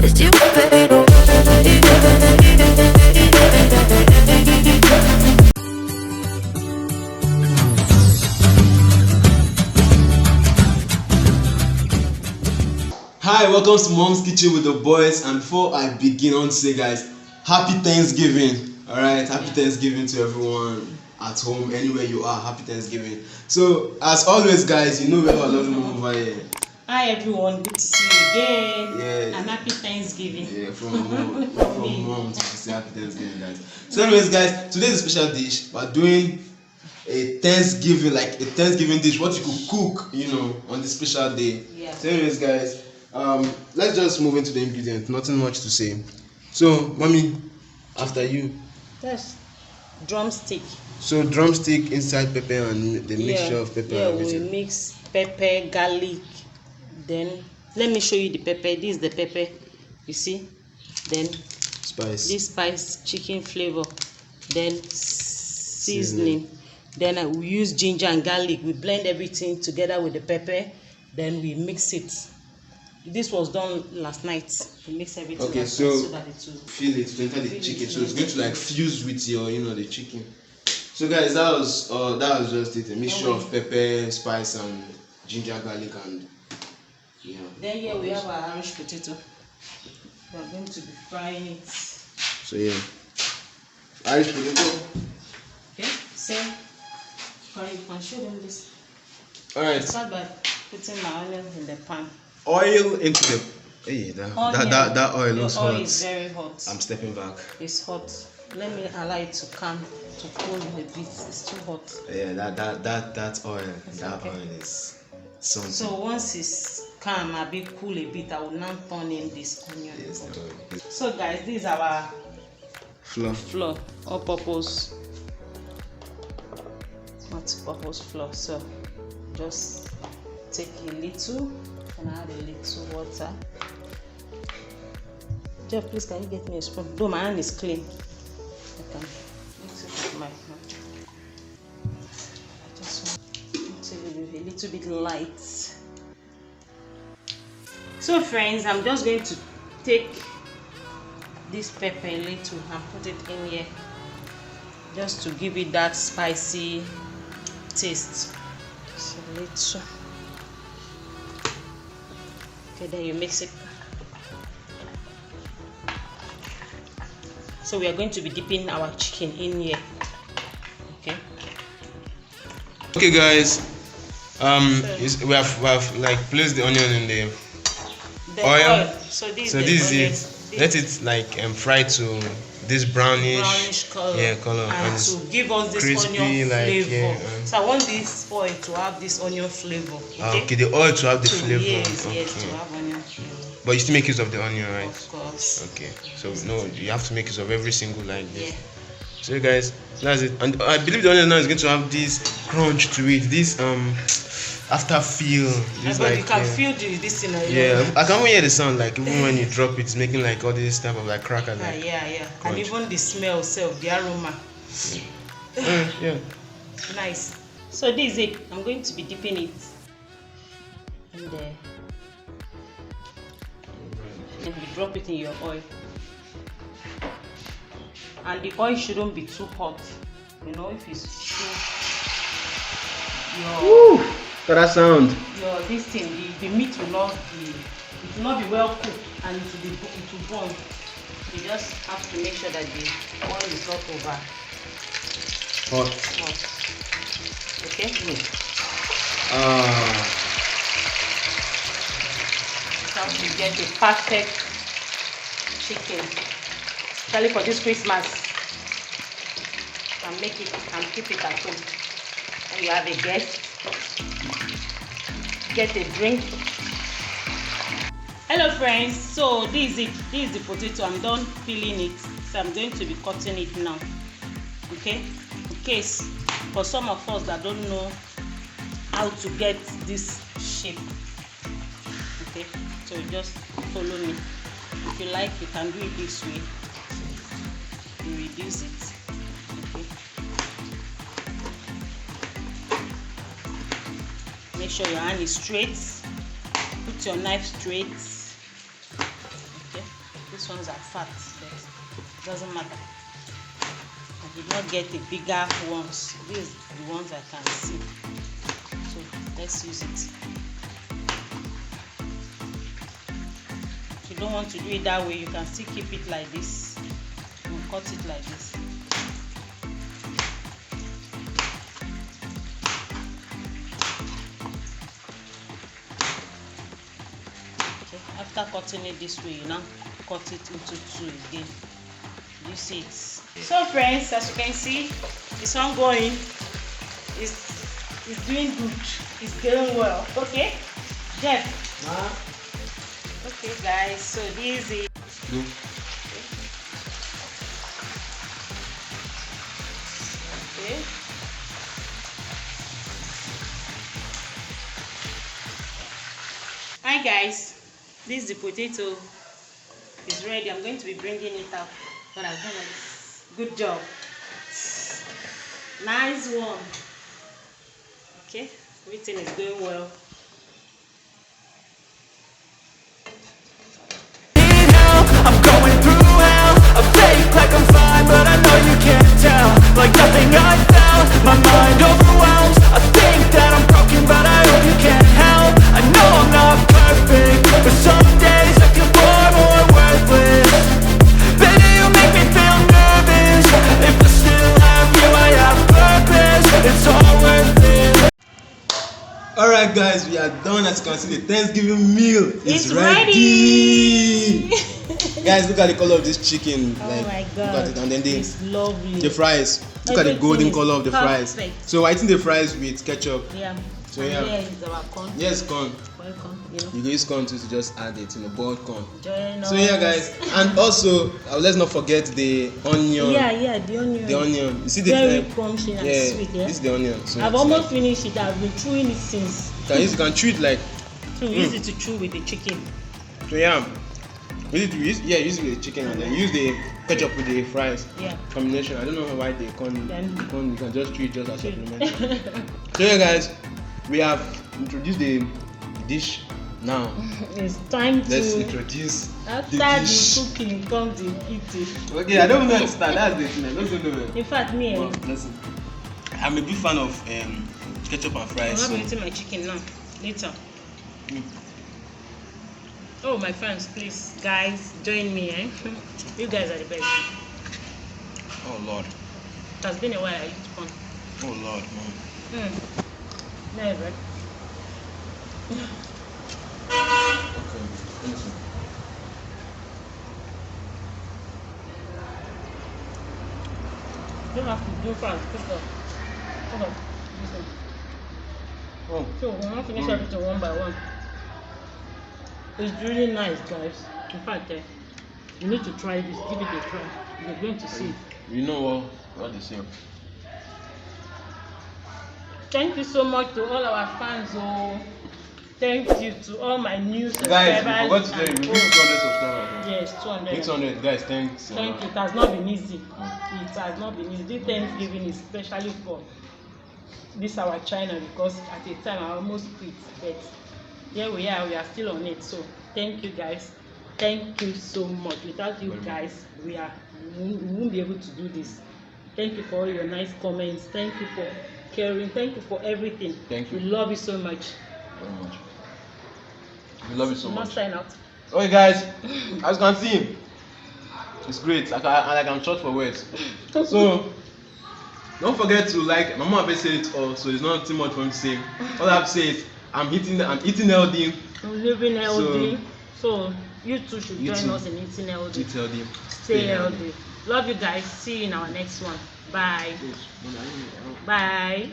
as you fade away. Hi, welcome to Mom's Kitchen with the boys. And before I begin, I want to say, guys, happy Thanksgiving. All right, happy Thanksgiving to everyone at home, anywhere you are. Happy Thanksgiving. So, as always, guys, you know we have a lovely mom over here. Hi everyone, good to see you again. Yeah. And happy Thanksgiving. Yeah, from mom to say happy Thanksgiving, guys. So, anyways, guys, today's a special dish. We're doing a Thanksgiving, like a Thanksgiving dish, what you could cook, you know, on this special day. Yeah. So, anyways, guys. Let's just move into the ingredients. Nothing much to say. So, mommy, after you. That's drumstick. So, drumstick inside pepper and the mixture of pepper. Yeah, and we everything. mix pepper, garlic. Then let me show you the pepper. This is the pepper. You see? Then Spice. this spice, chicken flavor. Then seasoning. Then I will use ginger and garlic. We blend everything together with the pepper. Then we mix it. This was done last night. We mix everything. Okay, so feel that it to enter the chicken. So it's going to like fuse with your, you know, the chicken. So guys, that was just it. A mixture of pepper, spice, and ginger, garlic, and yeah. Then here we have our Irish potato. We are going to be frying it. So yeah, Irish potato. Okay, so you can show them this. All right. Start by putting my onions in the pan. Oil into the. Hey, that oil looks hot. Oil is very hot. I'm stepping back. It's hot. Let me allow it to cool a bit. It's too hot. Yeah, that oil, okay. Oil is something. So once it's calm, a bit cool a bit, I will now turn in this onion. Yes, so guys, this is our flour, all-purpose, multi-purpose flour. So just take a little and add a little water. Jeff, please can you get me a spoon? Though my hand is clean, I can mix it with my hand. I just want to leave it a little bit light. So friends, I'm just going to take this pepper a little and put it in here just to give it that spicy taste. So a little. Okay, then you mix it. So we are going to be dipping our chicken in here. Okay guys, we have like placed the onion in the oil. So this is it. Let it like fry to this brownish color. Yeah, color. And to give us this crispy, onion flavor. Yeah, so I want this oil to have this onion flavor. Okay, the oil to have the flavor. Yes, okay. yes, to have onion flavor. But you still make use of the onion, right? Of course. Okay. So no, you have to make use of every single like this. Yeah. So guys, that's it. And I believe the onion now is going to have this crunch to it. This after feel. This But like you can feel this thing. Yeah, I can even hear the sound like even when you drop it, it's making like all this type of like cracker like. Yeah. And even the smell itself, the aroma. Yeah. Nice. So this is it. I'm going to be dipping it in there. And you drop it in your oil. And the oil shouldn't be too hot. You know, if it's too That sound. this thing, the meat will not be well cooked and it will burn. You just have to make sure that the oil is not over Hot. Okay? So you get the perfect chicken. Especially for this Christmas. You can make it and keep it at home. When you have a guest, get a drink. Hello friends, so this is the potato. I'm done peeling it, so I'm going to be cutting it now. Okay, in case for some of us that don't know how to get this shape. Okay, so just follow me. If you like, you can do it this way. You reduce it. Okay. Make sure your hand is straight. Put your knife straight. Okay. these ones are fat, but it doesn't matter. I did not get the bigger ones. These are the ones I can see. So let's use it. If you don't want to do it that way, you can still keep it like this. You cut it like this. Okay, after cutting it this way, you now cut it into two again. You see it. So friends, as you can see, it's ongoing. It's doing good. It's going well. Okay, Jeff. Okay, guys. So this is. Okay. Hi guys, this is the potato. It's ready. I'm going to be bringing it out. But I've done it. Good job. Nice one. Okay, everything is going well. I'm going through hell. I fake like I'm fine, but I know you can't tell. Like nothing I felt, my mind overwhelms. I think that I'm broken, but I hope you can't help. I know I'm not perfect, but some days I feel far more worthless. Baby, you make me feel nervous. If I still have you, I have purpose. It's all worth it. Alright guys, we are done. As you can see, the Thanksgiving meal is It's ready. Guys, look at the color of this chicken. Oh Like, my god. look at it. And then it's lovely. the fries. Look at the golden color of the fries. Perfect. So I think the fries with ketchup. Yeah. So and yeah. here is our corn. Yes, corn. Boiled corn, you know. You can use corn too to just add it, boiled corn. Join So yeah, guys, and also let's not forget the onion. Yeah, the onion. The onion. You see the very crunchy and sweet. Yeah. This is the onion. So I've almost finished it. I've been chewing it since. You can chew it like. So use it to chew with the chicken. So yeah, use it with the chicken and then use the ketchup with the fries. Yeah. Combination. I don't know why the corn you can just chew it just as supplementary. So yeah, guys, we have introduced the dish. Now it's time let's to introduce after the dish. the cooking comes the eating. Okay, I don't know where to start. That's the thing. I don't know. In fact, me, Listen, I'm a big fan of ketchup and I'm fries. not eating my chicken now. Later. Oh, my friends, please, guys, join me. You guys are the best. Oh Lord. It has been a while I eat fun. Oh Lord, man. Never. Okay, listen. You don't have to do fast. Come on. Listen. Oh. So we're not finish everything one by one. It's really nice, guys. In fact, you need to try this. Give it a try. You're going to see. You know what they say. Thank you so much to all our fans. Oh, thank you to all my new Guys, subscribers. we forgot to tell you, we need 200 subscribers. Yes, 200. 600, guys, thanks. Thank you. It has not been easy. It has not been easy. This Thanksgiving is especially for this our channel because at the time I almost quit, but here we are still on it. So thank you guys. Thank you so much. Without you guys, we won't be able to do this. Thank you for all your nice comments. Thank you for caring. Thank you for everything. Thank you. We love you so much. Very much. We love you so much. Sign out. Okay, guys, as you can see, it's great. I'm short for words. So don't forget to like. My mom said it all, so it's not too much for me to say. All I have to say is I'm eating healthy. I'm living healthy. So you too should join us in eating healthy. Eat healthy. Stay healthy. Love you guys. See you in our next one. Bye. Bye.